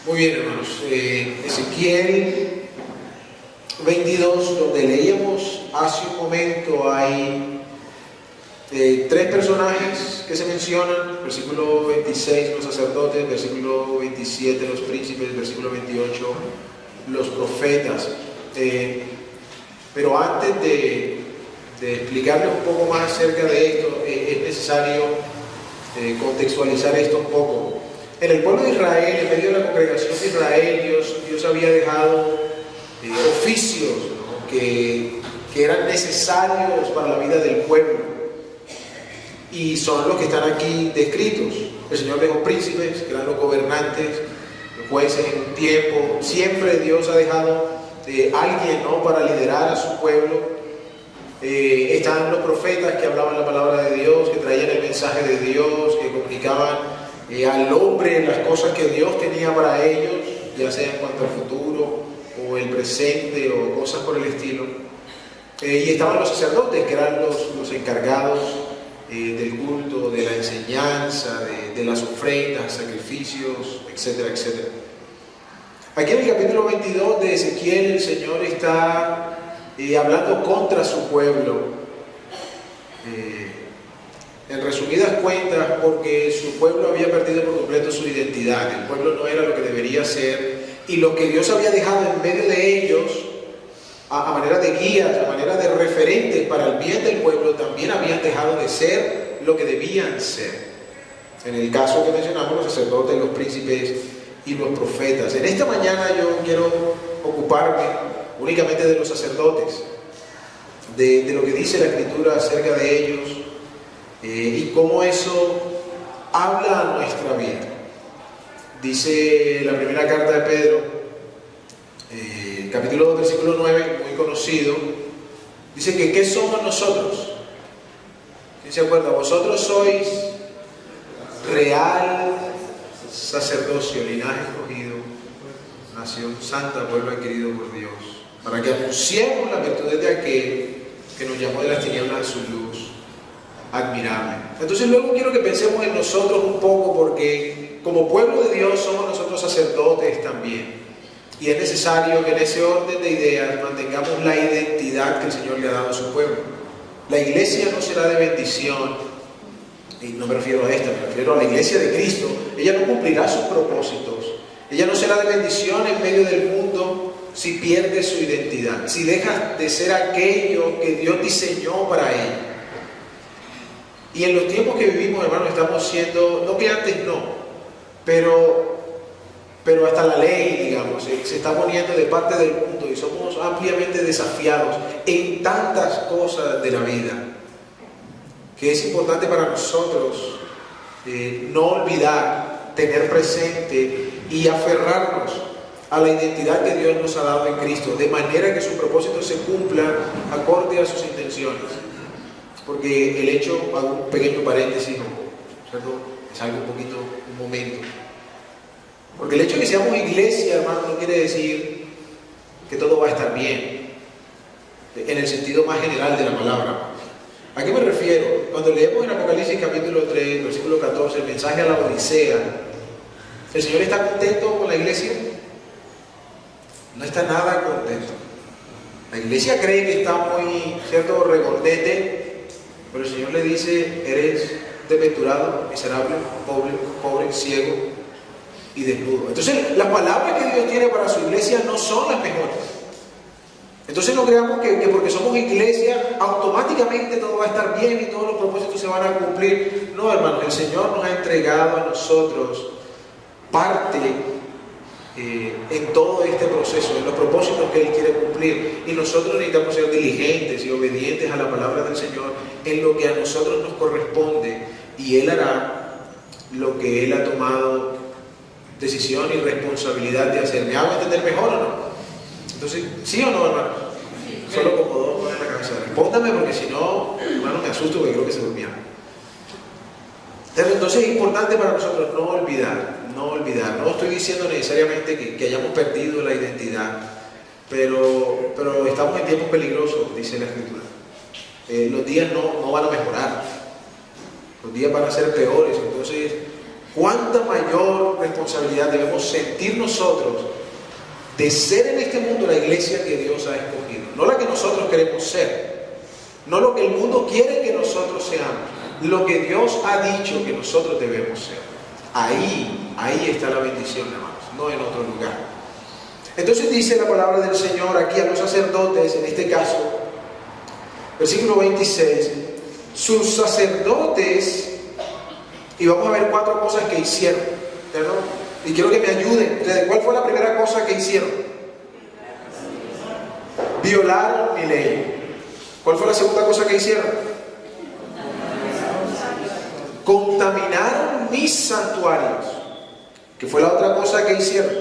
Muy bien, hermanos. Ezequiel 22, donde leíamos hace un momento, hay tres personajes que se mencionan. Versículo 26, los sacerdotes. Versículo 27, los príncipes. Versículo 28, los profetas. Pero antes de explicarles un poco más acerca de esto, es necesario contextualizar esto un poco. En el pueblo de Israel, en medio de la congregación de Israel, Dios había dejado oficios, ¿no?, que eran necesarios para la vida del pueblo, y son los que están aquí descritos. El Señor dejó príncipes, que eran los gobernantes, los jueces en un tiempo. Siempre Dios ha dejado alguien, ¿no?, para liderar a su pueblo. Están los profetas que hablaban la palabra de Dios, que traían el mensaje de Dios, que comunicaban al hombre las cosas que Dios tenía para ellos, ya sea en cuanto al futuro o el presente o cosas por el estilo. Y estaban los sacerdotes, que eran los encargados del culto, de la enseñanza, de las ofrendas, sacrificios, etcétera, etcétera. Aquí en el capítulo 22 de Ezequiel, el Señor está hablando contra su pueblo. En resumidas cuentas, porque su pueblo había perdido por completo su identidad. El pueblo no era lo que debería ser, y lo que Dios había dejado en medio de ellos, a manera de guías, a manera de referentes para el bien del pueblo, también habían dejado de ser lo que debían ser. En el caso que mencionamos, los sacerdotes, los príncipes y los profetas. En esta mañana yo quiero ocuparme únicamente de los sacerdotes, de lo que dice la Escritura acerca de ellos, y cómo eso habla a nuestra vida. Dice la primera carta de Pedro, capítulo 2, versículo 9, muy conocido. Dice que ¿qué somos nosotros? ¿Quién se acuerda? Vosotros sois real sacerdocio, linaje escogido, nación santa, pueblo adquirido por Dios, para que anunciemos las virtudes de aquel que nos llamó de las tinieblas a su luz admirable. Entonces luego quiero que pensemos en nosotros un poco, porque como pueblo de Dios somos nosotros sacerdotes también, y es necesario que en ese orden de ideas mantengamos la identidad que el Señor le ha dado a su pueblo. La iglesia no será de bendición, y no me refiero a esta, me refiero a la iglesia de Cristo. Ella no cumplirá sus propósitos, ella no será de bendición en medio del mundo si pierde su identidad, si deja de ser aquello que Dios diseñó para ella. Y en los tiempos que vivimos, hermanos, estamos siendo, no que antes no, pero hasta la ley, digamos, se está poniendo de parte del mundo, y somos ampliamente desafiados en tantas cosas de la vida, que es importante para nosotros no olvidar, tener presente y aferrarnos a la identidad que Dios nos ha dado en Cristo, de manera que sus propósitos se cumplan acorde a sus intenciones. Porque el hecho, hago un pequeño paréntesis, ¿cierto? Es algo un momento. Porque el hecho de que seamos iglesia, hermano, no quiere decir que todo va a estar bien, en el sentido más general de la palabra. ¿A qué me refiero? Cuando leemos en Apocalipsis capítulo 3, versículo 14, el mensaje a la Odisea, ¿el Señor está contento con la iglesia? No está nada contento. La iglesia cree que está muy, ¿cierto?, regordete, pero el Señor le dice: eres desventurado, miserable, pobre, ciego y desnudo. Entonces, las palabras que Dios tiene para su iglesia no son las mejores. Entonces no creamos que porque somos iglesia automáticamente todo va a estar bien y todos los propósitos se van a cumplir. No, hermanos, el Señor nos ha entregado a nosotros parte en todo este proceso, en los propósitos que Él quiere cumplir, y nosotros necesitamos ser diligentes y obedientes a la palabra del Señor en lo que a nosotros nos corresponde, y Él hará lo que Él ha tomado decisión y responsabilidad de hacer. ¿Me hago entender mejor o no? Entonces, ¿sí o no, hermano? Sí. Solo como dos ponen la cabeza. Respóndame, porque si no, hermano, me asusto, porque creo que se durmieron. Entonces es importante para nosotros no olvidar. No estoy diciendo necesariamente que hayamos perdido la identidad, pero estamos en tiempos peligrosos, dice la Escritura. Los días no van a mejorar, los días van a ser peores. Entonces ¿Cuánta mayor responsabilidad debemos sentir nosotros de ser en este mundo la iglesia que Dios ha escogido? No la que nosotros queremos ser, no lo que el mundo quiere que nosotros seamos, lo que Dios ha dicho que nosotros debemos ser. Ahí está la bendición, hermanos, no en otro lugar. Entonces dice la palabra del Señor aquí a los sacerdotes, en este caso, versículo 26, sus sacerdotes, y vamos a ver 4 cosas que hicieron, ¿verdad? Y quiero que me ayuden ustedes. ¿Cuál fue la primera cosa que hicieron? Violaron mi ley. ¿Cuál fue la segunda cosa que hicieron? Contaminaron mis santuarios. ¿Qué fue la otra cosa que hicieron?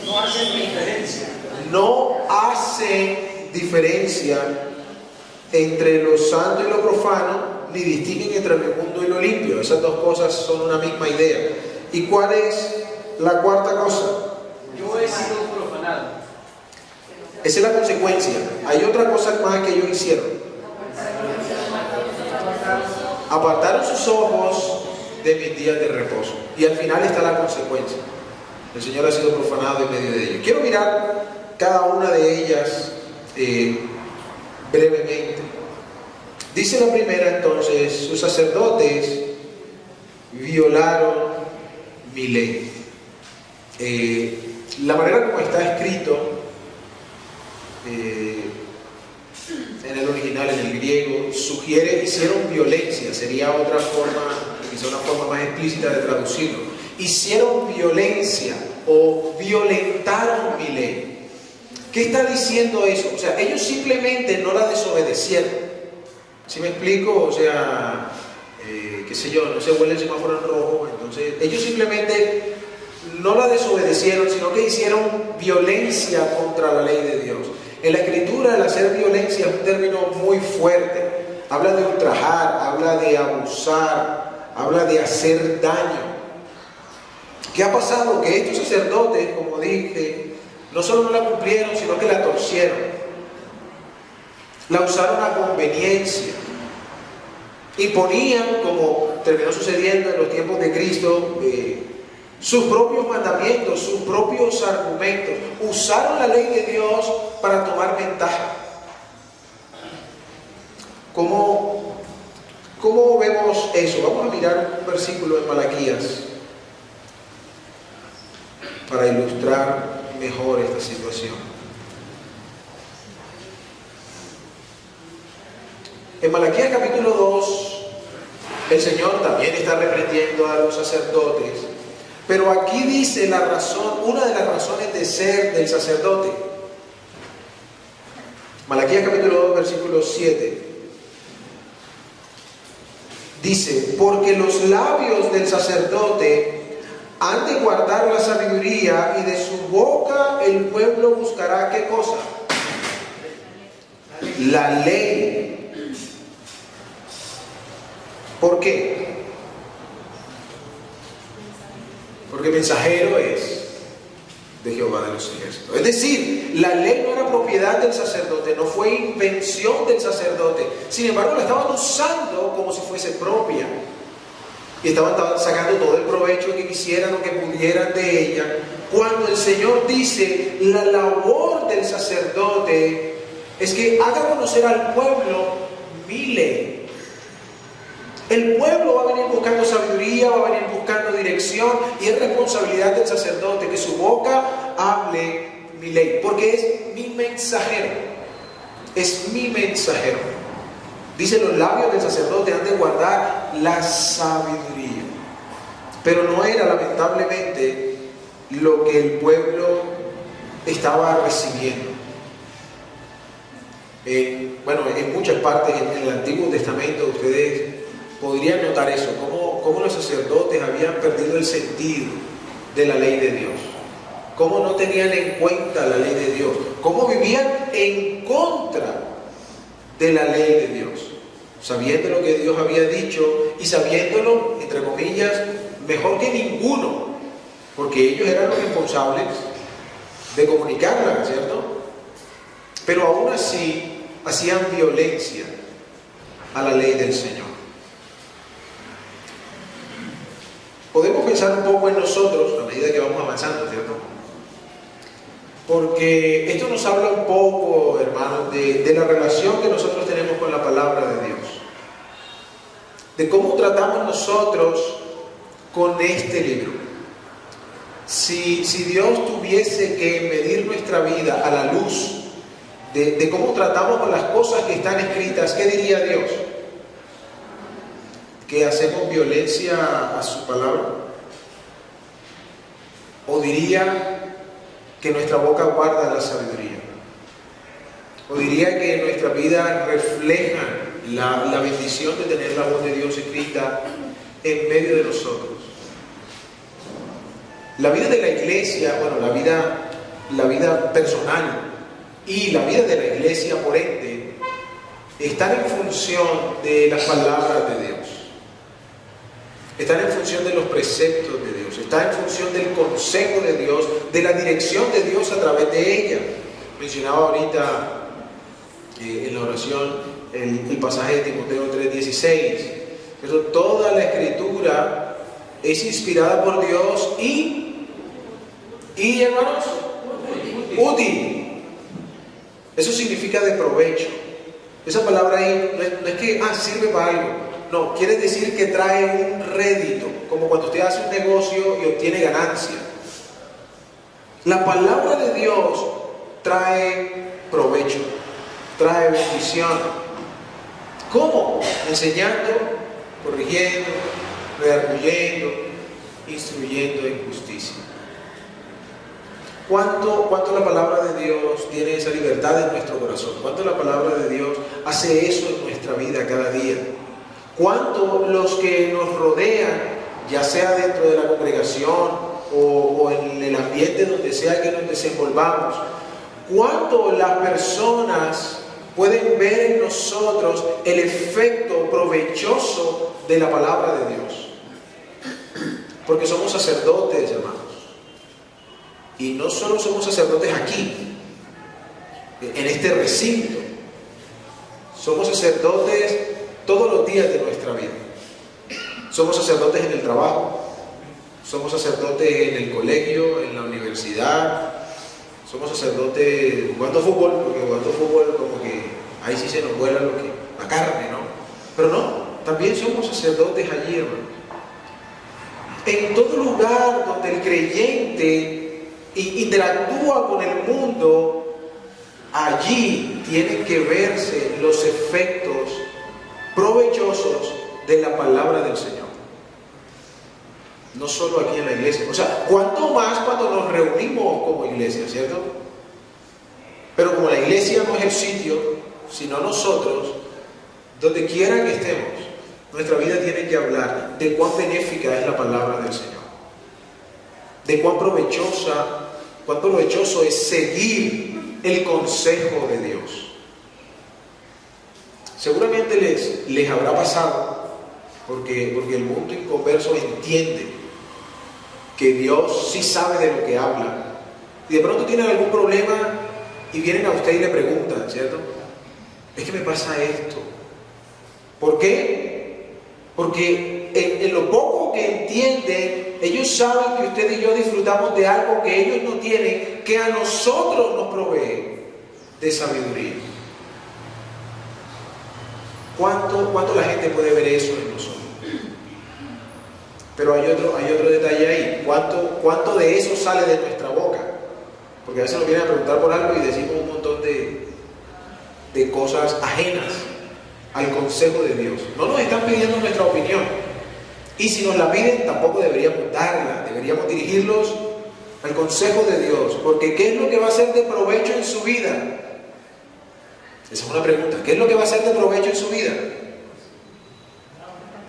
No hacen diferencia. No hacen diferencia entre lo santo y lo profano, ni distinguen entre lo inmundo y lo limpio. Esas dos cosas son una misma idea. ¿Y cuál es la cuarta cosa? Yo he sido profanado. Esa es la consecuencia. Hay otra cosa más que ellos hicieron. Apartaron sus ojos de mis días de reposo. Y al final está la consecuencia. El Señor ha sido profanado en medio de ellos. Quiero mirar cada una de ellas brevemente. Dice la primera entonces, sus sacerdotes violaron mi ley. La manera como está escrito en el original, en el griego, sugiere hicieron violencia, sería otra forma, quizá una forma más explícita de traducirlo. Hicieron violencia o violentaron mi ley. ¿Qué está diciendo eso? O sea, ellos simplemente no la desobedecieron. ¿Sí me explico? O sea, qué sé yo, no se huele el semáforo en rojo, entonces ellos simplemente no la desobedecieron, sino que hicieron violencia contra la ley de Dios. En la Escritura el hacer violencia es un término muy fuerte. Habla de ultrajar, habla de abusar, habla de hacer daño. ¿Qué ha pasado? Que estos sacerdotes, como dije, no solo no la cumplieron, sino que la torcieron. La usaron a conveniencia. Y ponían, como terminó sucediendo en los tiempos de Cristo, sus propios mandamientos, sus propios argumentos. Usaron la ley de Dios para tomar ventaja. ¿Cómo vemos eso? Vamos a mirar un versículo de Malaquías para ilustrar mejor esta situación. En Malaquías capítulo 2, el Señor también está reprendiendo a los sacerdotes, pero aquí dice la razón, una de las razones de ser del sacerdote. Malaquías capítulo 2, versículo 7. Dice, porque los labios del sacerdote han de guardar la sabiduría, y de su boca el pueblo buscará ¿qué cosa? La ley. ¿Por qué? Porque mensajero es de Jehová de los ejércitos. Es decir, la ley no era propiedad del sacerdote, no fue invención del sacerdote. Sin embargo, la estaban usando como si fuese propia. Y estaban sacando todo el provecho que quisieran o que pudieran de ella. Cuando el Señor dice, la labor del sacerdote es que haga conocer al pueblo mi ley. El pueblo va a venir buscando sabiduría, va a venir buscando dirección, y es responsabilidad del sacerdote que su boca hable mi ley, porque es mi mensajero. Es mi mensajero. Dice, los labios del sacerdote han de guardar la sabiduría. Pero no era lamentablemente lo que el pueblo estaba recibiendo. En muchas partes en el Antiguo Testamento ustedes podrían notar eso, cómo los sacerdotes habían perdido el sentido de la ley de Dios, cómo no tenían en cuenta la ley de Dios, cómo vivían en contra de la ley de Dios, sabiendo lo que Dios había dicho y sabiéndolo, entre comillas, mejor que ninguno, porque ellos eran los responsables de comunicarla, ¿cierto? Pero aún así hacían violencia a la ley del Señor. podemos pensar un poco en nosotros a medida que vamos avanzando, ¿cierto? Porque esto nos habla un poco, hermanos, de la relación que nosotros tenemos con la palabra de Dios. De cómo tratamos nosotros con este libro. Si Dios tuviese que medir nuestra vida a la luz de cómo tratamos con las cosas que están escritas, ¿qué diría Dios? ¿Que hacemos violencia a su palabra? ¿O diría que nuestra boca guarda la sabiduría? ¿O diría que nuestra vida refleja la bendición de tener la voz de Dios escrita en medio de nosotros? La vida de la iglesia, bueno, la vida personal y la vida de la iglesia, por ende, están en función de las palabras de Dios. Están en función de los preceptos de Dios. Están en función del consejo de Dios, de la dirección de Dios a través de ella. Mencionaba ahorita en la oración el pasaje de Timoteo 3:16. Pero toda la escritura es inspirada por Dios y hermanos, útil. Eso significa de provecho. Esa palabra ahí no es que sirve para algo. No, quiere decir que trae un rédito, como cuando usted hace un negocio y obtiene ganancia. La palabra de Dios trae provecho, trae bendición. ¿Cómo? Enseñando, corrigiendo, redarguyendo, instruyendo en justicia. ¿Cuánto la palabra de Dios tiene esa libertad en nuestro corazón? ¿Cuánto la palabra de Dios hace eso en nuestra vida cada día? ¿Cuánto los que nos rodean, ya sea dentro de la congregación o en el ambiente donde sea que nos desenvolvamos, cuánto las personas pueden ver en nosotros el efecto provechoso de la palabra de Dios? Porque somos sacerdotes, hermanos. Y no solo somos sacerdotes aquí, en este recinto. Somos sacerdotes todos los días de nuestra vida. Somos sacerdotes en el trabajo, somos sacerdotes en el colegio, en la universidad, somos sacerdotes jugando fútbol, porque jugando fútbol como que ahí sí se nos vuela la carne, ¿no? Pero no, también somos sacerdotes allí, hermano. En todo lugar donde el creyente interactúa con el mundo, allí tienen que verse los efectos provechosos de la palabra del Señor. No solo aquí en la iglesia. O sea, cuánto más cuando nos reunimos como iglesia, ¿cierto? Pero como la iglesia no es el sitio, sino nosotros, donde quiera que estemos, nuestra vida tiene que hablar de cuán benéfica es la palabra del Señor. De cuán provechoso es seguir el consejo de Dios. Seguramente les habrá pasado, porque el mundo inconverso entiende que Dios sí sabe de lo que habla. Y de pronto tienen algún problema y vienen a usted y le preguntan, ¿cierto? Es que me pasa esto. ¿Por qué? Porque en lo poco que entienden, ellos saben que usted y yo disfrutamos de algo que ellos no tienen, que a nosotros nos provee de sabiduría. ¿Cuánto la gente puede ver eso en nosotros? Pero hay otro detalle ahí. ¿Cuánto de eso sale de nuestra boca? Porque a veces nos vienen a preguntar por algo y decimos un montón de cosas ajenas al consejo de Dios. No nos están pidiendo nuestra opinión. Y si nos la piden, tampoco deberíamos darla. Deberíamos dirigirlos al consejo de Dios. Porque ¿qué es lo que va a ser de provecho en su vida? Esa es una pregunta. ¿Qué es lo que va a ser de provecho en su vida?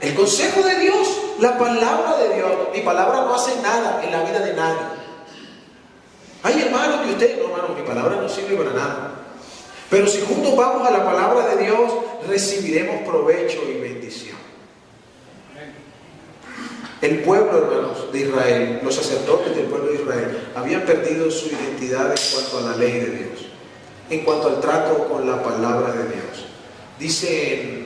El consejo de Dios, la palabra de Dios. Mi palabra no hace nada en la vida de nadie. Ay, hermano, que usted... No, hermano, mi palabra no sirve para nada. Pero si juntos vamos a la palabra de Dios, recibiremos provecho y bendición. El pueblo, hermanos, de Israel, los sacerdotes del pueblo de Israel, habían perdido su identidad en cuanto a la ley de Dios, en cuanto al trato con la palabra de Dice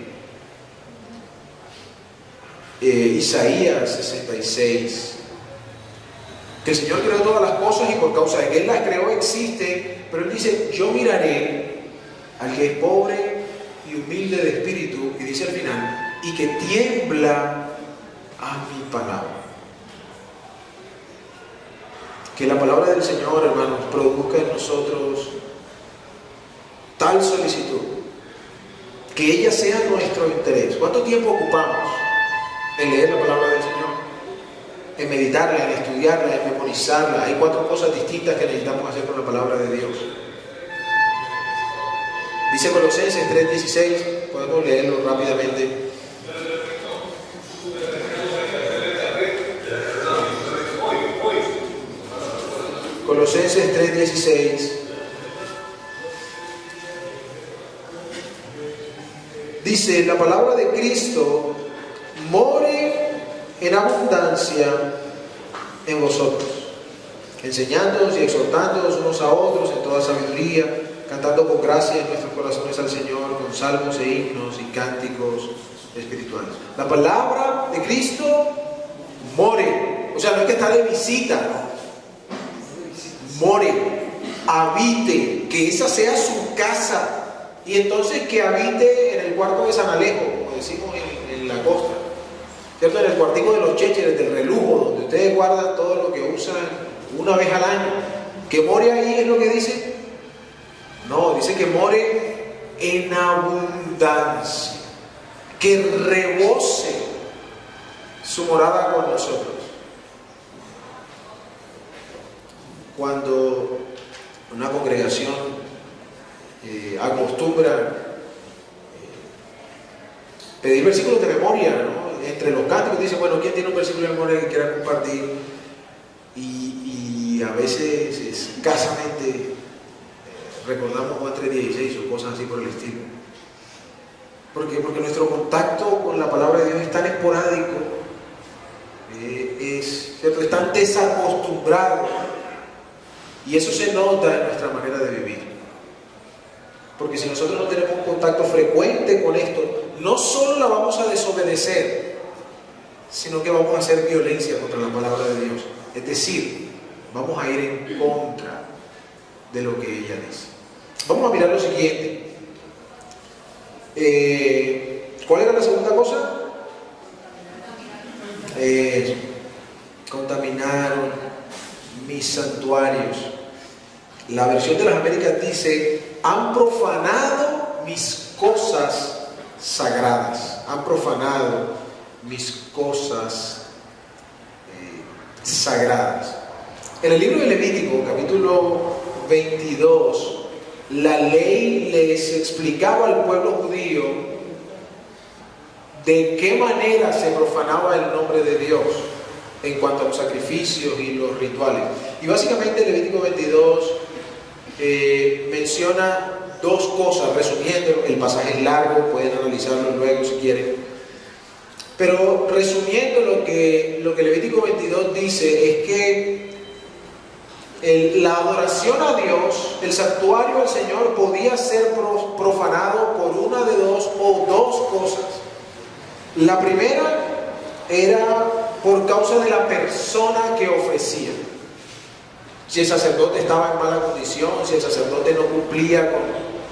Isaías 66, que el Señor creó todas las cosas y por causa de que Él las creó existen, pero Él dice, yo miraré al que es pobre y humilde de espíritu, y dice al final, y que tiembla a mi palabra. Que la palabra del Señor, hermanos, produzca en nosotros tal solicitud, que ella sea nuestro interés. ¿Cuánto tiempo ocupamos en leer la palabra del Señor? En meditarla, en estudiarla, en memorizarla. Hay 4 cosas distintas que necesitamos hacer con la palabra de Dios. Dice Colosenses 3:16, podemos leerlo rápidamente. Colosenses 3:16 dice, la palabra de Cristo more en abundancia en vosotros, enseñándonos y exhortándonos unos a otros en toda sabiduría, cantando con gracia en nuestros corazones al Señor, con salmos e himnos y cánticos espirituales. La palabra de Cristo more, o sea, no es que está de visita, ¿no? More, habite, que esa sea su casa, y entonces que habite en el cuarto de San Alejo, como decimos en la costa, ¿cierto? En el cuartico de los chécheres, del relujo, donde ustedes guardan todo lo que usan una vez al año. Que more ahí es lo que dice. No, dice que more en abundancia, que rebose su morada con nosotros. Cuando una congregación acostumbra pedir versículos de memoria, ¿no? Entre los cánticos dice, bueno, ¿quién tiene un versículo de memoria que quiera compartir? Y a veces escasamente recordamos Juan 3:16 o cosas así por el estilo. ¿Por qué? Porque nuestro contacto con la palabra de Dios es tan esporádico, ¿cierto? Es tan desacostumbrado, y eso se nota en nuestra manera de vivir. Porque si nosotros no tenemos un contacto frecuente con esto, no solo la vamos a desobedecer, sino que vamos a hacer violencia contra la palabra de Dios. Es decir, vamos a ir en contra de lo que ella dice. Vamos a mirar lo siguiente. ¿Cuál era la segunda cosa? Contaminaron mis santuarios. La versión de las Américas dice, han profanado mis cosas sagradas. Han profanado mis cosas sagradas. En el libro de Levítico, capítulo 22, la ley les explicaba al pueblo judío de qué manera se profanaba el nombre de Dios en cuanto a los sacrificios y los rituales. Y básicamente Levítico 22 menciona 2 cosas, resumiendo, el pasaje es largo, pueden analizarlo luego si quieren, pero resumiendo lo que Levítico 22 dice es que la adoración a Dios, el santuario al Señor, podía ser profanado por una de 2 o 2 cosas. La primera era por causa de la persona que ofrecía. Si el sacerdote estaba en mala condición, si el sacerdote no cumplía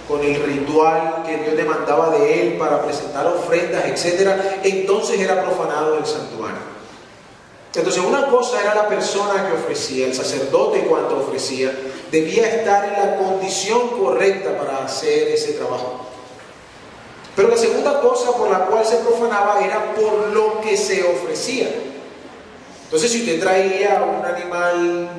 con el ritual que Dios demandaba de él para presentar ofrendas, etc., entonces era profanado el santuario. Entonces una cosa era la persona que ofrecía, el sacerdote cuando ofrecía, debía estar en la condición correcta para hacer ese trabajo. Pero la segunda cosa por la cual se profanaba era por lo que se ofrecía. Entonces si usted traía un animal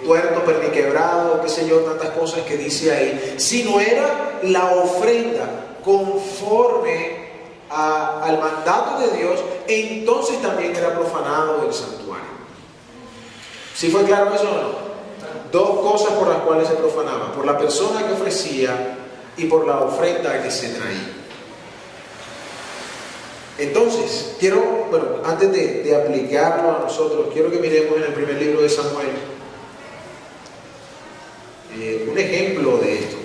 tuerto, perniquebrado, qué sé yo, tantas cosas que dice ahí, si no era la ofrenda conforme al mandato de Dios, entonces también era profanado el santuario. ¿Sí fue claro eso o no? 2 cosas por las cuales se profanaba: por la persona que ofrecía y por la ofrenda que se traía. Entonces, antes de aplicarlo a nosotros, quiero que miremos en el primer libro de Samuel un ejemplo de esto.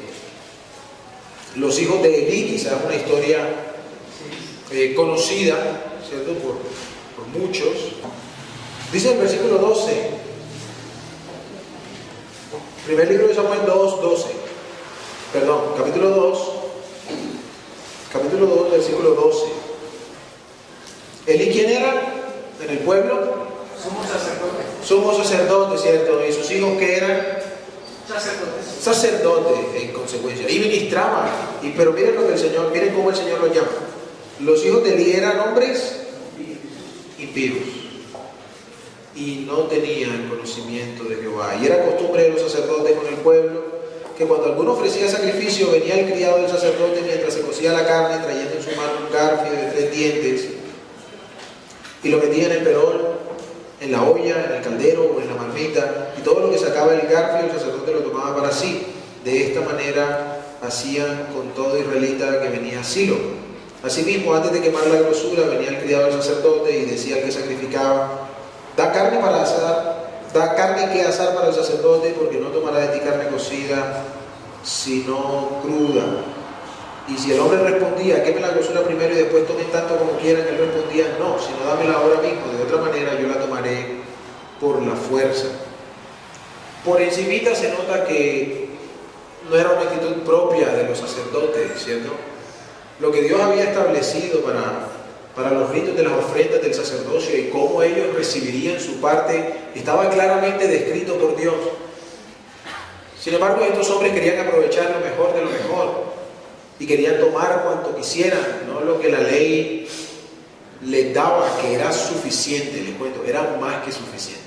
Los hijos de Elí, quizás una historia conocida, ¿cierto? Por muchos. Dice el versículo 12, primer libro de Samuel 2:12, perdón, capítulo 2, versículo 12. ¿Elí quién era en el pueblo? Sumo sacerdote, ¿cierto? ¿Y sus hijos qué eran? Sacerdotes, en consecuencia. Y ministraban. Pero miren lo que el Señor, miren cómo el Señor los llama. Los hijos de Elí eran hombres impíos y no tenían conocimiento de Jehová. Y era costumbre de los sacerdotes con el pueblo que cuando alguno ofrecía sacrificio, venía el criado del sacerdote mientras se cocía la carne, trayendo en su mano un garfio de 3 dientes, y lo metía en el perol, en la olla, en el caldero o en la marmita, y todo lo que sacaba el garfio el sacerdote lo tomaba para sí. De esta manera hacían con todo israelita que venía a Silo. Asimismo, antes de quemar la grosura, venía el criado del sacerdote y decía al que sacrificaba: da carne que asar para el sacerdote, porque no tomará de ti carne cocida, sino cruda. Y si el hombre respondía: queme la grosura primero y después tomen tanto como quieran, él respondía: no, sino dámela ahora mismo, de otra manera yo la tomaré por la fuerza. Por encimita se nota que no era una actitud propia de los sacerdotes, ¿cierto? Lo que Dios había establecido para los ritos de las ofrendas del sacerdocio y cómo ellos recibirían su parte estaba claramente descrito por Dios. Sin embargo, estos hombres querían aprovechar lo mejor de lo mejor y querían tomar cuanto quisieran, no lo que la ley les daba, que era suficiente. Les cuento, era más que suficiente.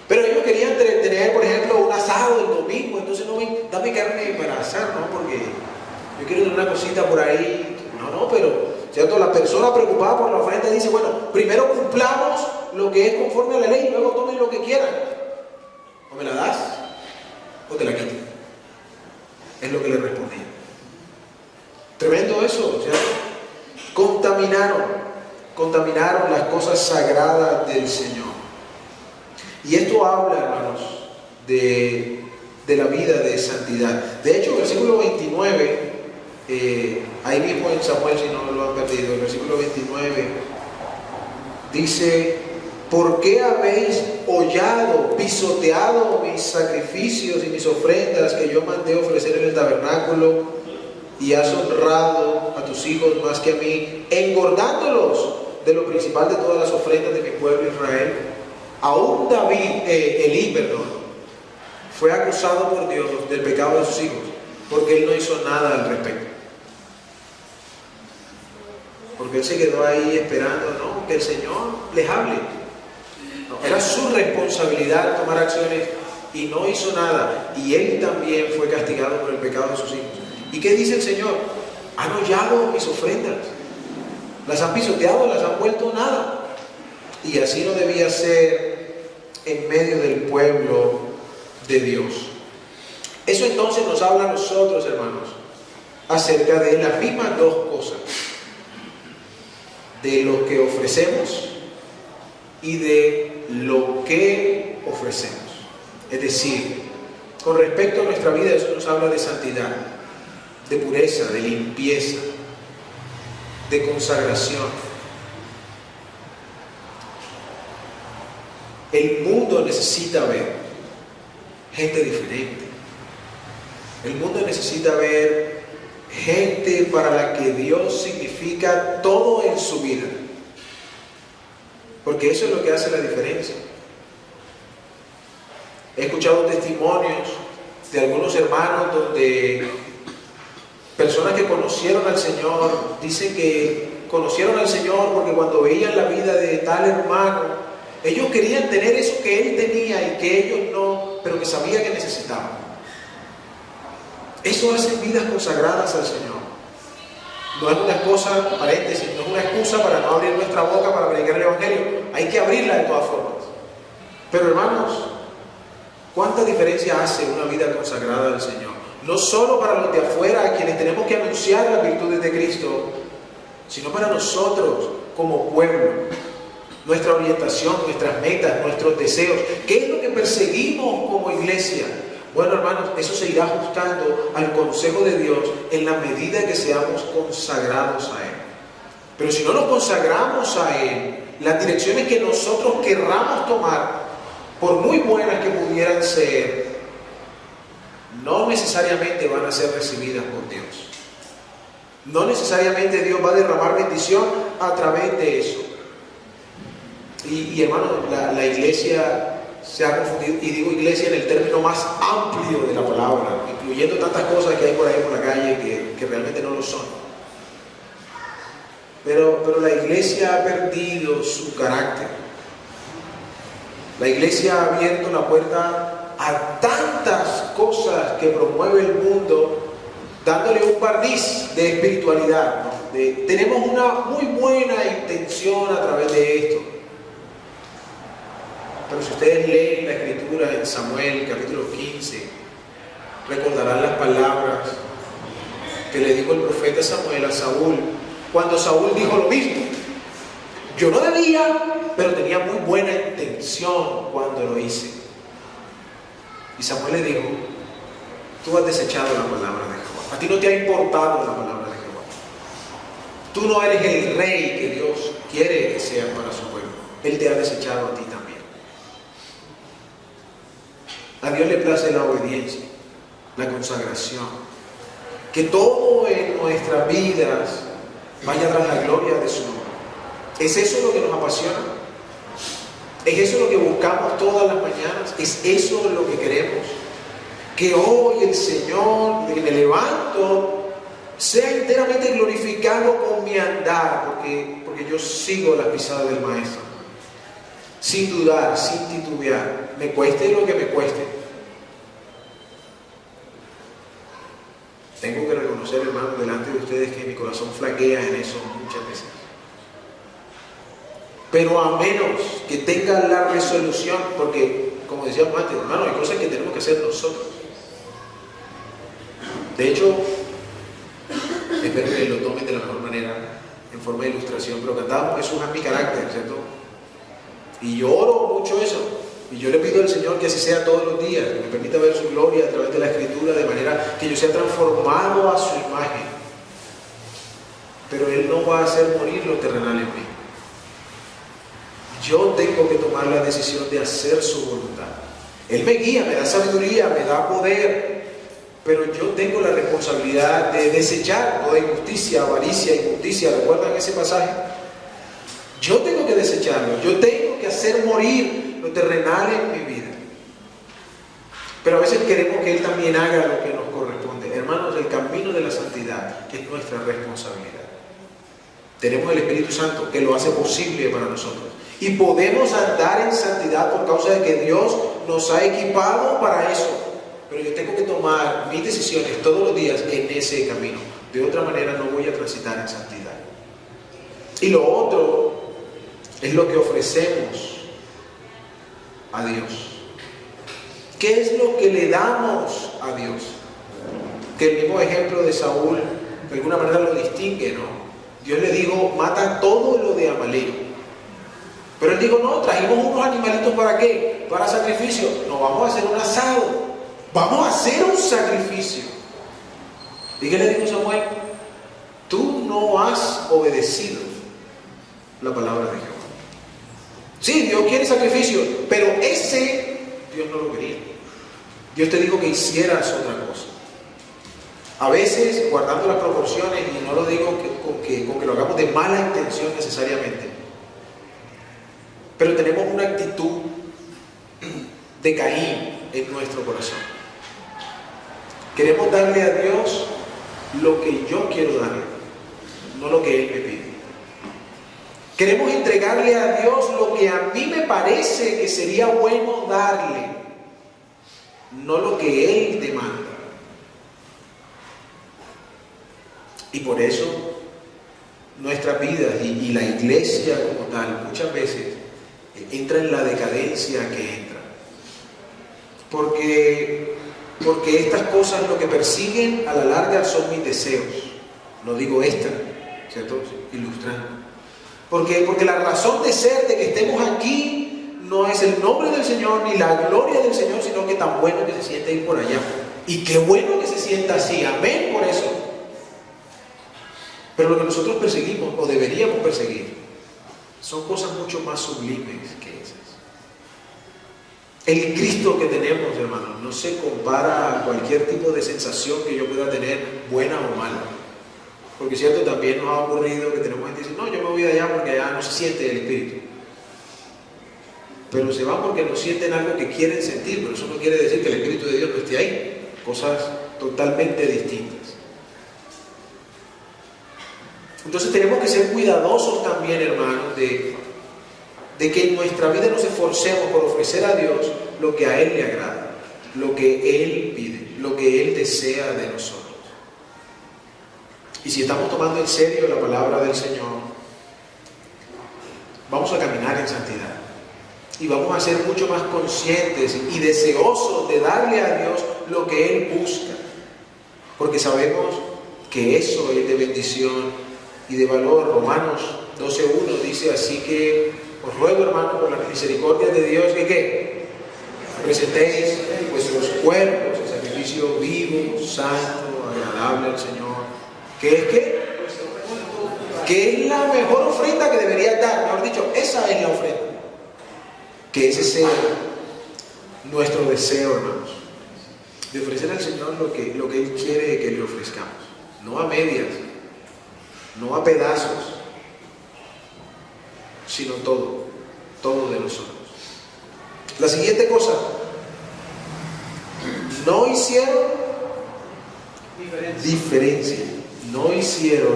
Pero ellos querían tener, por ejemplo, un asado el domingo. Entonces, no, dame carne para asar, ¿no? Porque yo quiero tener una cosita por ahí. No, pero, ¿cierto? La persona preocupada por la ofrenda dice: bueno, primero cumplamos lo que es conforme a la ley y luego tomen lo que quieran. O me la das o te la quito. Es lo que le respondía. Tremendo eso, ¿cierto? Contaminaron las cosas sagradas del Señor. Y esto habla, hermanos, de la vida de santidad. De hecho, el versículo 29, ahí mismo en Samuel, si no lo han perdido, el versículo 29 dice: ¿por qué habéis hollado, pisoteado mis sacrificios y mis ofrendas que yo mandé ofrecer en el tabernáculo? Y has honrado a tus hijos más que a mí, engordándolos de lo principal de todas las ofrendas de mi pueblo Israel. Aún Elí, fue acusado por Dios del pecado de sus hijos, porque él no hizo nada al respecto. Porque él se quedó ahí esperando, ¿no?, que el Señor les hable. No, era su responsabilidad tomar acciones y no hizo nada. Y él también fue castigado por el pecado de sus hijos. ¿Y qué dice el Señor? Han hollado mis ofrendas, las han pisoteado, las han vuelto nada. Y así no debía ser en medio del pueblo de Dios. Eso entonces nos habla a nosotros, hermanos, acerca de las mismas dos cosas: de lo que ofrecemos y de lo que ofrecemos. Es decir, con respecto a nuestra vida, eso nos habla de santidad, de pureza, de limpieza, de consagración. El mundo necesita ver gente diferente. El mundo necesita ver gente para la que Dios significa todo en su vida. Porque eso es lo que hace la diferencia. He escuchado testimonios de algunos hermanos donde personas que conocieron al Señor dicen que conocieron al Señor porque cuando veían la vida de tal hermano, ellos querían tener eso que él tenía y que ellos no, pero que sabía que necesitaban. Eso hace vidas consagradas al Señor. No es una cosa, paréntesis, no es una excusa para no abrir nuestra boca para predicar el Evangelio. Hay que abrirla de todas formas. Pero hermanos, ¿cuánta diferencia hace una vida consagrada al Señor? No solo para los de afuera, a quienes tenemos que anunciar las virtudes de Cristo, sino para nosotros como pueblo. Nuestra orientación, nuestras metas, nuestros deseos. ¿Qué es lo que perseguimos como iglesia? Bueno, hermanos, eso se irá ajustando al consejo de Dios en la medida que seamos consagrados a Él. Pero si no nos consagramos a Él, las direcciones que nosotros querramos tomar, por muy buenas que pudieran ser, no necesariamente van a ser recibidas por Dios. No necesariamente Dios va a derramar bendición a través de eso. Y hermano, la iglesia se ha confundido, y digo iglesia en el término más amplio de la palabra, incluyendo tantas cosas que hay por ahí por la calle que realmente no lo son. Pero la iglesia ha perdido su carácter. La iglesia ha abierto la puerta a tantas cosas que promueve el mundo, dándole un barniz de espiritualidad, ¿no? Tenemos una muy buena intención a través de esto. Pero si ustedes leen la escritura en Samuel capítulo 15, recordarán las palabras que le dijo el profeta Samuel a Saúl, cuando Saúl dijo lo mismo. Yo no debía, pero tenía muy buena intención cuando lo hice. Y Samuel le dijo, tú has desechado la palabra de Jehová. A ti no te ha importado la palabra de Jehová. Tú no eres el rey que Dios quiere que sea para su pueblo. Él te ha desechado a ti también. A Dios le place la obediencia, la consagración. Que todo en nuestras vidas vaya tras la gloria de su nombre. ¿Es eso lo que nos apasiona? ¿Es eso lo que buscamos todas las mañanas? ¿Es eso lo que queremos? Que hoy el Señor, de que me levanto, sea enteramente glorificado con mi andar, porque yo sigo las pisadas del Maestro. Sin dudar, sin titubear, me cueste lo que me cueste. Tengo que reconocer, hermano, delante de ustedes que mi corazón flaquea en eso muchas veces. Pero a menos que tengan la resolución, porque, como decíamos antes, hermano, hay cosas que tenemos que hacer nosotros. De hecho, espero que lo tomen de la mejor manera, en forma de ilustración, pero cantábamos Jesús es mi carácter, ¿cierto? Y yo oro mucho eso. Y yo le pido al Señor que así sea todos los días, que me permita ver su gloria a través de la Escritura, de manera que yo sea transformado a su imagen. Pero Él no va a hacer morir lo terrenal en mí. Yo tengo que tomar la decisión de hacer su voluntad. Él me guía, me da sabiduría, me da poder, pero yo tengo la responsabilidad de desechar toda injusticia, avaricia, injusticia. ¿Recuerdan ese pasaje? Yo tengo que desecharlo, yo tengo que hacer morir lo terrenal en mi vida. Pero a veces queremos que Él también haga lo que nos corresponde. Hermanos, el camino de la santidad es nuestra responsabilidad. Tenemos el Espíritu Santo que lo hace posible para nosotros. Y podemos andar en santidad por causa de que Dios nos ha equipado para eso. Pero yo tengo que tomar mis decisiones todos los días en ese camino. De otra manera no voy a transitar en santidad. Y lo otro es lo que ofrecemos a Dios. ¿Qué es lo que le damos a Dios? Que el mismo ejemplo de Saúl de alguna manera lo distingue, ¿no? Dios le dijo, mata todo lo de Amalek. Pero él dijo, no, trajimos unos animalitos ¿para qué? Para sacrificio. No, vamos a hacer un asado. Vamos a hacer un sacrificio. ¿Y qué le dijo Samuel? Tú no has obedecido la palabra de Jehová. Sí, Dios quiere sacrificio, pero ese Dios no lo quería. Dios te dijo que hicieras otra cosa. A veces, guardando las proporciones, y no lo digo con que lo hagamos de mala intención necesariamente, pero tenemos una actitud de Caín en nuestro corazón. Queremos darle a Dios lo que yo quiero darle, no lo que Él me pide. Queremos entregarle a Dios lo que a mí me parece que sería bueno darle, no lo que Él demanda. Y por eso nuestras vidas y la iglesia como tal muchas veces entra en la decadencia que entra. Porque estas cosas lo que persiguen a la larga son mis deseos. No digo esta, ¿cierto? Ilustrando. Porque la razón de ser de que estemos aquí no es el nombre del Señor ni la gloria del Señor, sino que tan bueno que se siente ir por allá. Y qué bueno que se sienta así. Amén por eso. Pero lo que nosotros perseguimos o deberíamos perseguir son cosas mucho más sublimes que esas. El Cristo que tenemos, hermanos, no se compara a cualquier tipo de sensación que yo pueda tener, buena o mala. Porque cierto, también nos ha ocurrido que tenemos gente que dice, no, yo me voy de allá porque allá no se siente el Espíritu. Pero se van porque no sienten algo que quieren sentir, pero eso no quiere decir que el Espíritu de Dios no esté ahí. Cosas totalmente distintas. Entonces tenemos que ser cuidadosos también, hermanos, de que en nuestra vida nos esforcemos por ofrecer a Dios lo que a Él le agrada, lo que Él pide, lo que Él desea de nosotros. Y si estamos tomando en serio la palabra del Señor, vamos a caminar en santidad. Y vamos a ser mucho más conscientes y deseosos de darle a Dios lo que Él busca. Porque sabemos que eso es de bendición y de valor. Romanos 12:1 dice, así que os ruego, hermanos, por las misericordias de Dios, que ¿qué? Presentéis vuestros cuerpos en sacrificio vivo, santo, agradable al Señor. ¿Qué es qué? Que es la mejor ofrenda que deberías dar. Mejor dicho, esa es la ofrenda. Que ese sea nuestro deseo, hermanos, de ofrecer al Señor lo que Él quiere que le ofrezcamos. No a medias, no a pedazos, sino todo de nosotros. La siguiente cosa, no hicieron diferencia. No hicieron,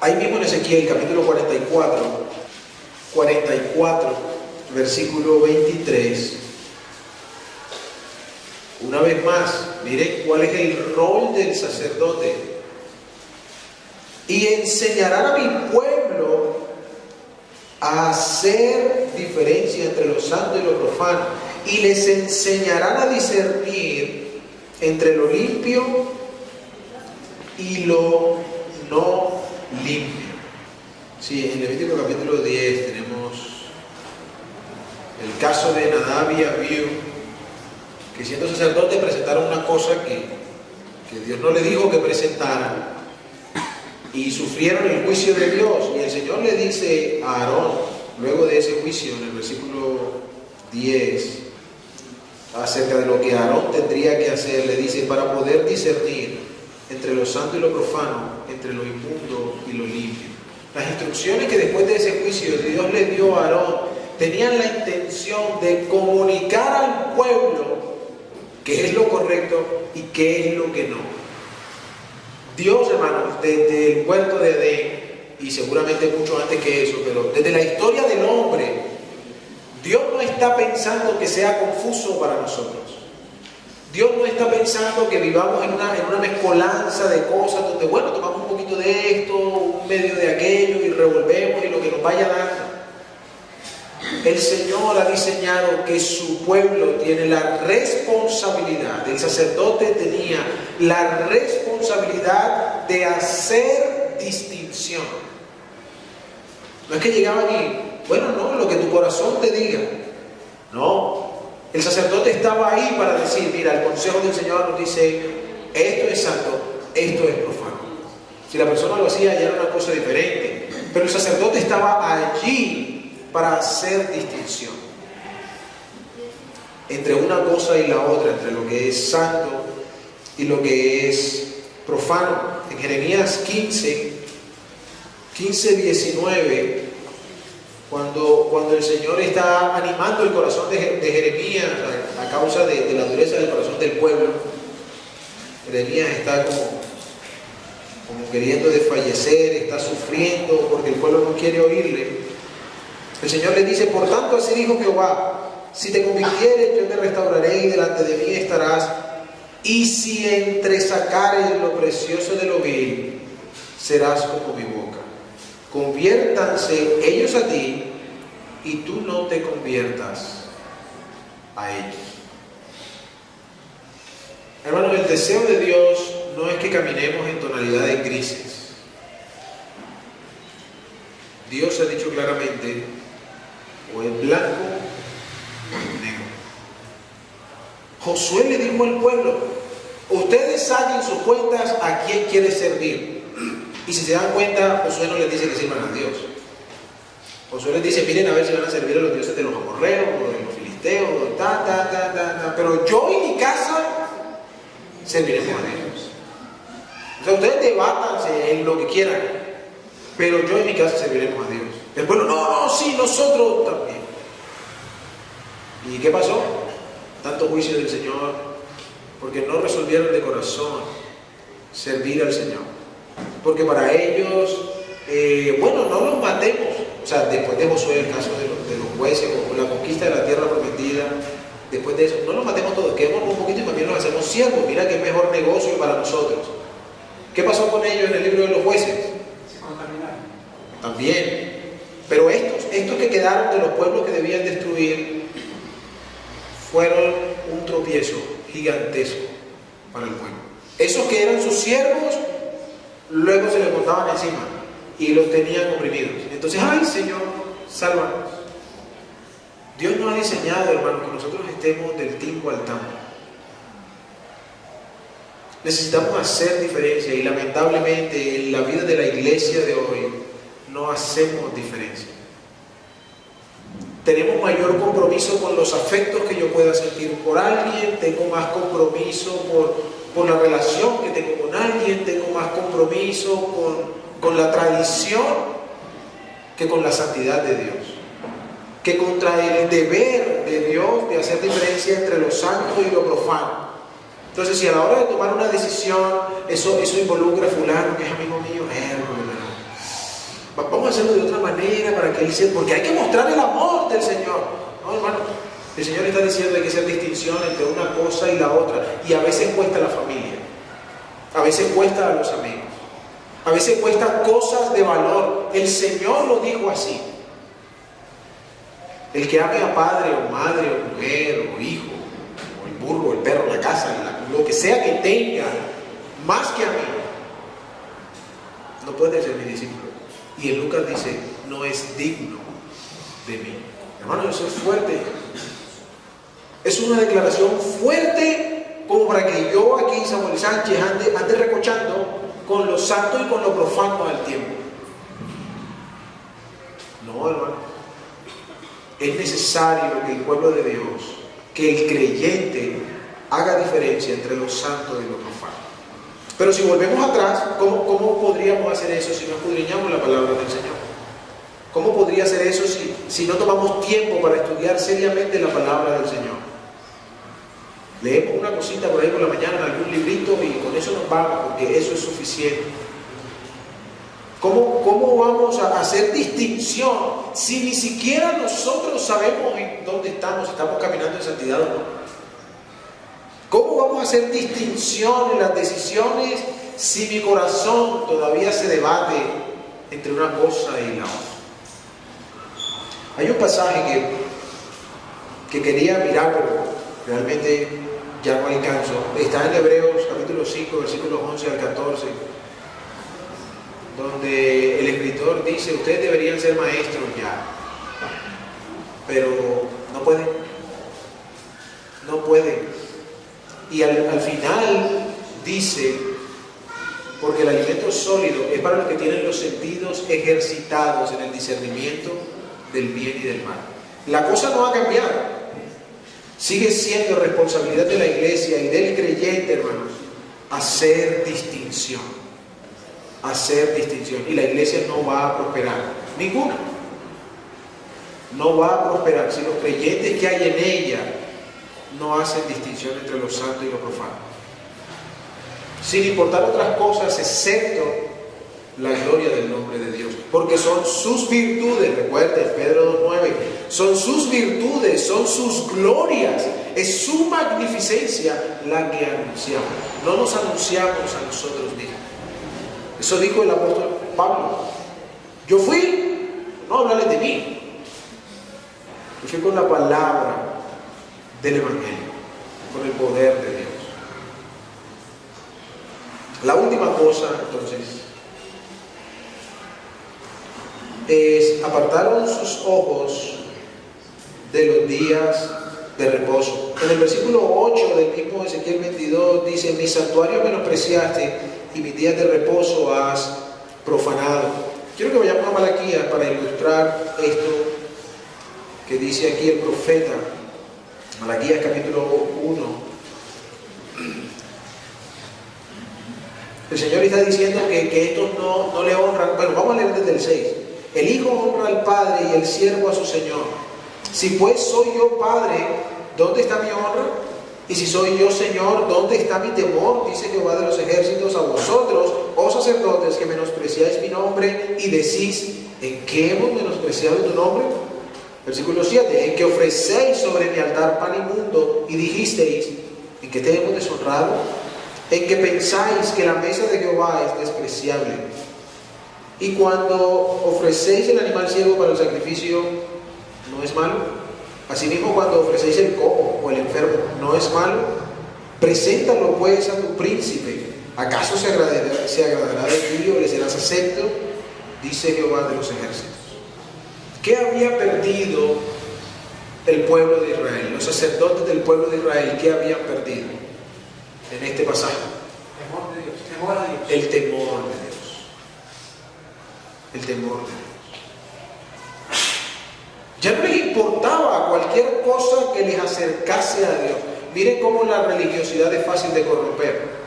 ahí mismo en Ezequiel, capítulo 44, versículo 23, una vez más, miren cuál es el rol del sacerdote. Y enseñarán a mi pueblo a hacer diferencia entre lo santo y lo profano, y les enseñarán a discernir entre lo limpio y lo no limpio. Sí, en Levítico capítulo 10 tenemos el caso de Nadab y Abiú, que siendo sacerdotes presentaron una cosa que Dios no le dijo que presentaran, y sufrieron el juicio de Dios. Y el Señor le dice a Aarón, luego de ese juicio, en el versículo 10, acerca de lo que Aarón tendría que hacer, le dice, para poder discernir entre lo santo y lo profano, entre lo inmundo y lo limpio. Las instrucciones que después de ese juicio Dios le dio a Aarón tenían la intención de comunicar al pueblo qué es lo correcto y qué es lo que no. Dios, hermanos, desde el huerto de Edén, y seguramente mucho antes que eso, pero desde la historia del hombre, Dios no está pensando que sea confuso para nosotros. Dios no está pensando que vivamos en una mezcolanza de cosas donde, bueno, tomamos un poquito de esto, un medio de aquello y revolvemos y lo que nos vaya dando. El Señor ha diseñado que su pueblo tiene la responsabilidad, el sacerdote tenía la responsabilidad de hacer distinción. No es que llegaban y, bueno, no, lo que tu corazón te diga. No. El sacerdote estaba ahí para decir, mira, el consejo del Señor nos dice, esto es santo, esto es profano. Si la persona lo hacía ya era una cosa diferente, pero el sacerdote estaba allí para hacer distinción entre una cosa y la otra, entre lo que es santo y lo que es profano. En Jeremías 19, cuando el Señor está animando el corazón de Jeremías a causa de la dureza del corazón del pueblo, Jeremías está como queriendo desfallecer, está sufriendo porque el pueblo no quiere oírle. El Señor le dice, por tanto así dijo Jehová, si te convirtieres yo te restauraré y delante de mí estarás, y si entresacares lo precioso de lo vil, serás como mi boca. Conviértanse ellos a ti y tú no te conviertas a ellos. Hermanos, el deseo de Dios no es que caminemos en tonalidades grises. Dios ha dicho claramente, o es blanco o es negro. Josué le dijo al pueblo, ustedes saquen sus cuentas a quién quiere servir. Y si se dan cuenta, Josué no les dice que sirvan a Dios. Josué les dice, miren a ver si van a servir a los dioses de los amorreos, o de los filisteos, pero yo y mi casa serviremos a Dios. O sea, ustedes debátanse en lo que quieran, pero yo y mi casa serviremos a Dios. El pueblo, no, sí, nosotros también. ¿Y qué pasó? Tanto juicio del Señor, porque no resolvieron de corazón servir al Señor. Porque para ellos, no los matemos. O sea, después de Josué, el caso de los jueces, o la conquista de la tierra prometida, después de eso, no los matemos todos, quedemos un poquito y también los hacemos siervos. Mira qué mejor negocio para nosotros. ¿Qué pasó con ellos en el libro de los jueces? Se contaminaron. También. Pero estos que quedaron de los pueblos que debían destruir, fueron un tropiezo gigantesco para el pueblo. Esos que eran sus siervos, luego se les montaban encima y los tenían oprimidos. Entonces, ¡ay, Señor, sálvanos! Dios nos ha diseñado, hermanos, que nosotros estemos del tingo al tambo. Necesitamos hacer diferencia y lamentablemente en la vida de la iglesia de hoy no hacemos diferencia. Tenemos mayor compromiso con los afectos que yo pueda sentir por alguien, tengo más compromiso por la relación que tengo con alguien, tengo más compromiso con la tradición que con la santidad de Dios, que contra el deber de Dios de hacer diferencia entre lo santo y lo profano. Entonces, si a la hora de tomar una decisión, eso involucra a fulano, que es amigo mío, vamos a hacerlo de otra manera para que él sepa, porque hay que mostrar el amor del Señor. No, hermano, el Señor está diciendo que hay que hacer distinción entre una cosa y la otra, y a veces cuesta a la familia, a veces cuesta a los amigos, a veces cuesta cosas de valor. El Señor lo dijo así: el que ame a padre o madre o mujer o hijo, o el burro, el perro, la casa, lo que sea que tenga, más que a mí, no puede ser mi discípulo. Y en Lucas dice, no es digno de mí. Hermano, eso es fuerte. Es una declaración fuerte, como para que yo aquí, Samuel Sánchez, ande recochando con lo santo y con lo profano al tiempo. No, hermano. Es necesario que el pueblo de Dios, que el creyente, haga diferencia entre lo santo y lo profano. Pero si volvemos atrás, ¿cómo podríamos hacer eso si no escudriñamos la palabra del Señor? ¿Cómo podría hacer eso si no tomamos tiempo para estudiar seriamente la palabra del Señor? Leemos una cosita por ahí por la mañana en algún librito y con eso nos vamos, porque eso es suficiente. ¿Cómo vamos a hacer distinción si ni siquiera nosotros sabemos en dónde estamos caminando en santidad o no? ¿Cómo vamos a hacer distinción en las decisiones si mi corazón todavía se debate entre una cosa y la otra? Hay un pasaje que quería mirar, pero realmente ya no alcanzo. Está en Hebreos capítulo 5, versículos 11 al 14, donde el escritor dice, ustedes deberían ser maestros ya, pero no pueden. Y al final dice, porque el alimento sólido es para los que tienen los sentidos ejercitados en el discernimiento del bien y del mal. La cosa no va a cambiar. Sigue siendo responsabilidad de la iglesia y del creyente, hermanos, hacer distinción. Y la iglesia no va a prosperar. Ninguna. No va a prosperar si los creyentes que hay en ella no hacen distinción entre lo santo y lo profano, sin importar otras cosas excepto la gloria del nombre de Dios, porque son sus virtudes. Recuerden Pedro 2:9, son sus virtudes, son sus glorias, es su magnificencia la que anunciamos. No nos anunciamos a nosotros mismos. Eso dijo el apóstol Pablo. Yo fui, no hablarles de mí, yo fui con la palabra del Evangelio, con el poder de Dios. La última cosa, entonces, es apartaron sus ojos de los días de reposo. En el versículo 8 del mismo Ezequiel 22 dice, mis santuarios menospreciaste y mis días de reposo has profanado. Quiero que vayamos a Malaquías para ilustrar esto que dice aquí el profeta. Malaquías capítulo 1. El Señor está diciendo que estos no le honran. Bueno, vamos a leer desde el 6. El hijo honra al padre y el siervo a su señor. Si pues soy yo padre, ¿dónde está mi honra? Y si soy yo señor, ¿dónde está mi temor? Dice Jehová de los ejércitos a vosotros, oh sacerdotes, que menospreciáis mi nombre y decís, ¿en qué hemos menospreciado tu nombre? Versículo 7. En que ofrecéis sobre mi altar pan inmundo y dijisteis, ¿en qué te hemos deshonrado? En que pensáis que la mesa de Jehová es despreciable. Y cuando ofrecéis el animal ciego para el sacrificio, ¿no es malo? Asimismo, cuando ofrecéis el cojo o el enfermo, ¿no es malo? Preséntalo pues a tu príncipe. ¿Acaso se agradará de ti o le serás acepto? Dice Jehová de los ejércitos. ¿Qué había perdido el pueblo de Israel? Los sacerdotes del pueblo de Israel, ¿qué habían perdido en este pasaje? Temor de Dios, temor a Dios. El temor de Dios. El temor de Dios. Ya no les importaba cualquier cosa que les acercase a Dios. Miren cómo la religiosidad es fácil de corromper.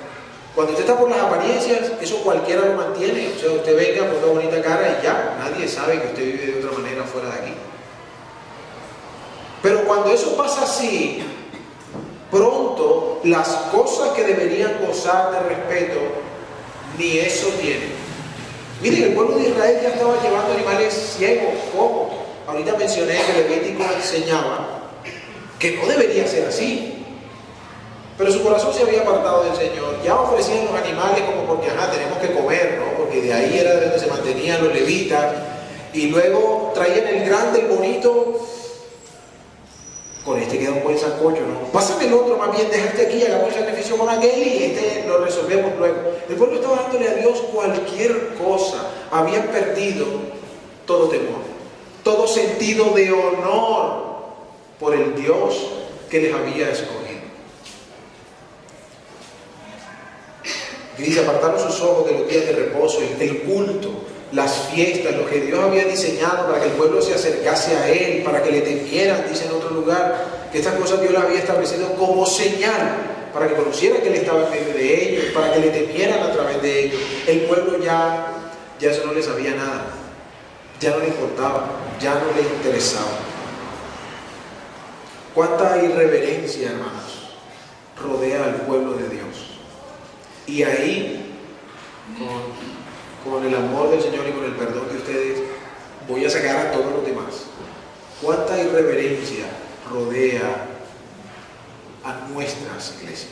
Cuando usted está por las apariencias, eso cualquiera lo mantiene. O sea, usted venga, ponga bonita cara y ya, nadie sabe que usted vive de otra manera fuera de aquí. Pero cuando eso pasa así, pronto las cosas que deberían gozar de respeto, ni eso tienen. Miren, el pueblo de Israel ya estaba llevando animales ciegos, cojos. Ahorita mencioné que el Levítico enseñaba que no debería ser así. Pero su corazón se había apartado del Señor. Ya ofrecían los animales como porque, tenemos que comer, ¿no? Porque de ahí era de donde se mantenían los levitas. Y luego traían el grande, el bonito. Con este queda un buen sancocho, ¿no? Pásame el otro, más bien, déjate aquí, hagamos el sacrificio con aquel y este lo resolvemos luego. El pueblo estaba dándole a Dios cualquier cosa. Habían perdido todo temor, todo sentido de honor por el Dios que les había escogido. Y dice, apartaron sus ojos de los días de reposo, el culto, las fiestas, lo que Dios había diseñado para que el pueblo se acercase a Él, para que le temieran, dice en otro lugar, que estas cosas Dios las había establecido como señal, para que conocieran que Él estaba en medio de ellos, para que le temieran a través de ellos. El pueblo ya eso no le sabía nada, ya no le importaba, ya no le interesaba. Cuánta irreverencia, hermanos, rodea al pueblo de Dios. Y ahí, con el amor del Señor y con el perdón de ustedes, voy a sacar a todos los demás. Cuánta irreverencia rodea a nuestras iglesias.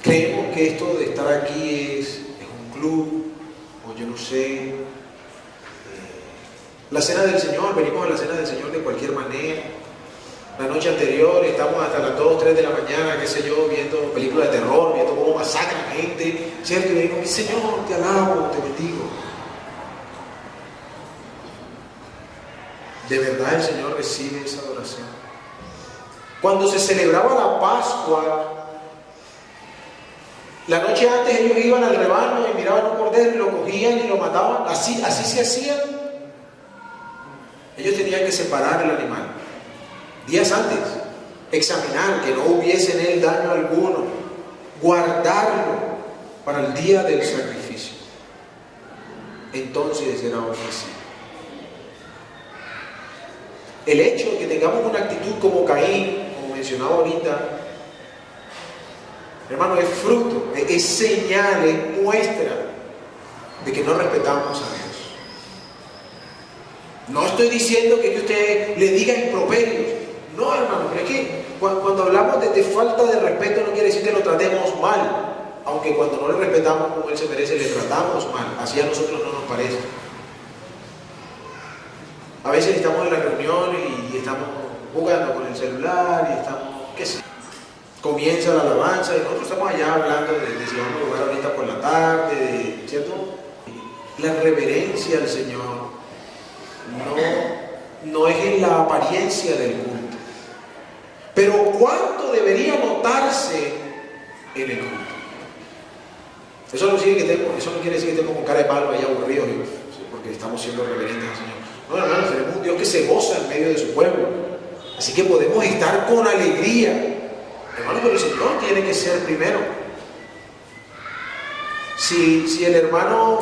Creemos que esto de estar aquí es un club, o yo no sé, la cena del Señor, venimos a la cena del Señor de cualquier manera. La noche anterior estamos hasta las 2, 3 de la mañana, qué sé yo, viendo películas de terror, viendo cómo masacran gente, ¿cierto? Y le digo, mi Señor, te alabo, te bendigo. De verdad el Señor recibe esa adoración. Cuando se celebraba la Pascua, la noche antes ellos iban al rebaño y miraban un cordero y lo cogían y lo mataban. Así se hacían. Ellos tenían que separar el animal días antes, examinar que no hubiese en él daño alguno, guardarlo para el día del sacrificio. Entonces era ofrecido. El hecho de que tengamos una actitud como Caín, como mencionaba ahorita, hermano, es fruto, es señal, es muestra de que no respetamos a Dios. No estoy diciendo que usted le diga improperios. No, hermano, pero es que cuando hablamos de falta de respeto no quiere decir que lo tratemos mal. Aunque cuando no le respetamos como Él se merece, le tratamos mal. Así a nosotros no nos parece. A veces estamos en la reunión y estamos jugando con el celular y estamos, qué sé. Comienza la alabanza y nosotros estamos allá hablando de si vamos a jugar ahorita por la tarde, ¿cierto? La reverencia al Señor no es en la apariencia del culto. Pero ¿cuánto debería notarse en el culto? Eso no quiere decir que estemos con cara de palo ahí aburridos, ¿sí? Porque estamos siendo reverentes al Señor. No, hermanos, tenemos un Dios que se goza en medio de su pueblo. Así que podemos estar con alegría. Hermano, pero el Señor tiene que ser primero. Si el hermano,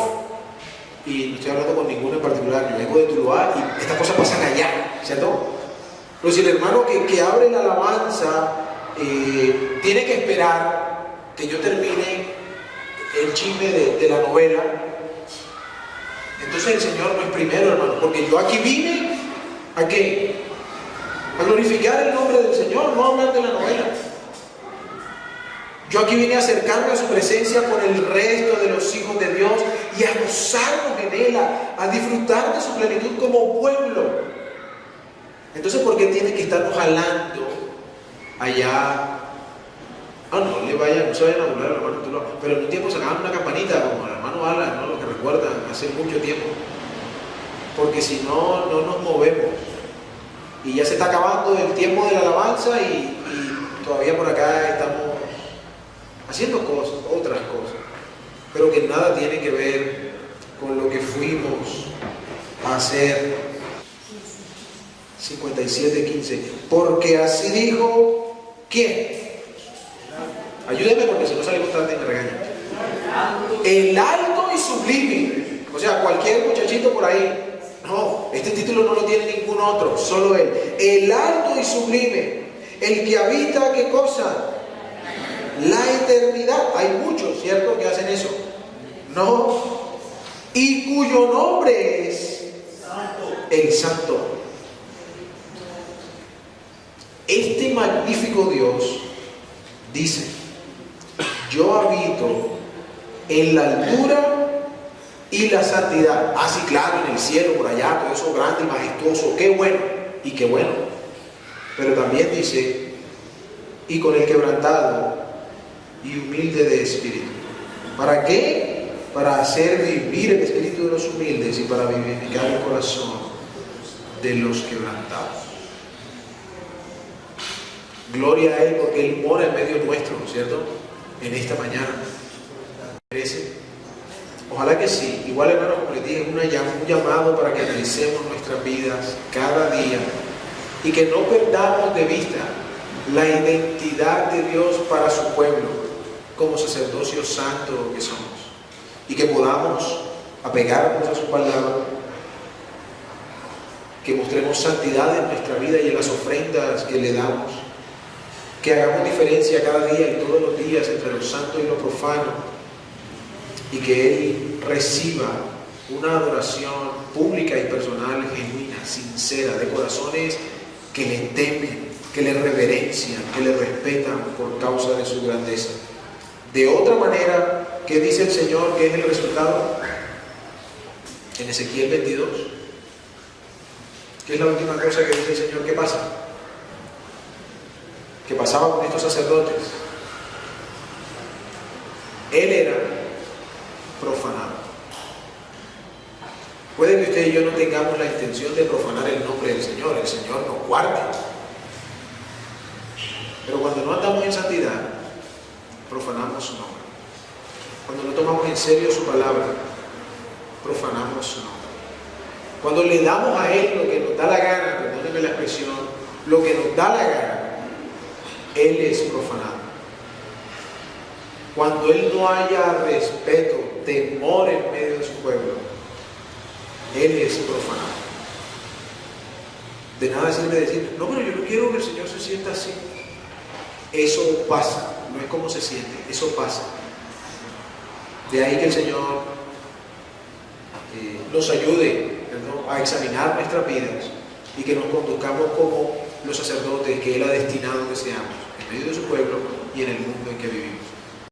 y no estoy hablando con ninguno en particular, yo vengo de Tuluá y estas cosas pasan allá, ¿cierto? Pero si el hermano que abre la alabanza tiene que esperar que yo termine el chisme de la novela, entonces el Señor no es primero, hermano, porque yo aquí vine ¿a qué? A glorificar el nombre del Señor, no a hablar de la novela. Yo aquí vine a acercarme a su presencia con el resto de los hijos de Dios y a gozarnos en Él, a disfrutar de su plenitud como pueblo. Entonces, ¿por qué tiene que estarnos jalando allá? No se vayan a burlar, hermano, pero en un tiempo sacaban una campanita como el hermano Alan, ¿no? Lo que recuerdan hace mucho tiempo. Porque si no, no nos movemos. Y ya se está acabando el tiempo de la alabanza y todavía por acá estamos haciendo cosas, otras cosas, pero que nada tiene que ver con lo que fuimos a hacer. 57:15. Porque así dijo, ¿quién? Ayúdeme porque si no salimos tarde me regañan. El alto y sublime. O sea, cualquier muchachito por ahí. No, este título no lo tiene ningún otro, solo él. El alto y sublime. El que habita, ¿qué cosa? La eternidad. Hay muchos, ¿cierto?, que hacen eso. No. Y cuyo nombre es el Santo. Este magnífico Dios dice: yo habito en la altura y la santidad. Ah, sí, claro, en el cielo, por allá, todo eso grande y majestuoso. Qué bueno, y qué bueno. Pero también dice: y con el quebrantado y humilde de espíritu. ¿Para qué? Para hacer vivir el espíritu de los humildes y para vivificar el corazón de los quebrantados. Gloria a Él porque Él mora en medio nuestro, ¿cierto? En esta mañana. ¿Merece? Ojalá que sí. Igual, hermanos, como les dije, un llamado para que analicemos nuestras vidas cada día y que no perdamos de vista la identidad de Dios para su pueblo como sacerdocio santo que somos, y que podamos apegarnos a su palabra, que mostremos santidad en nuestra vida y en las ofrendas que le damos, que hagamos diferencia cada día y todos los días entre lo santo y lo profano, y que Él reciba una adoración pública y personal, genuina, sincera, de corazones que le temen, que le reverencian, que le respetan por causa de su grandeza. De otra manera, ¿qué dice el Señor que es el resultado? En Ezequiel 22. ¿Qué es la última cosa que dice el Señor? ¿Qué pasa? ¿Qué pasaba con estos sacerdotes? Él era profanado. Puede que usted y yo no tengamos la intención de profanar el nombre del Señor. El Señor nos guarde. Pero cuando no andamos en santidad, profanamos su nombre. Cuando no tomamos en serio su palabra, profanamos su nombre. Cuando le damos a Él lo que nos da la gana, perdónenme la expresión, lo que nos da la gana, Él es profanado. Cuando Él no haya respeto, temor en medio de su pueblo, Él es profanado. De nada sirve decir: no, pero yo no quiero que el Señor se sienta así. Eso pasa, no es como se siente, eso pasa. De ahí que el Señor nos ayude, ¿no?, a examinar nuestras vidas y que nos conduzcamos como los sacerdotes que Él ha destinado que seamos en medio de su pueblo y en el mundo en que vivimos.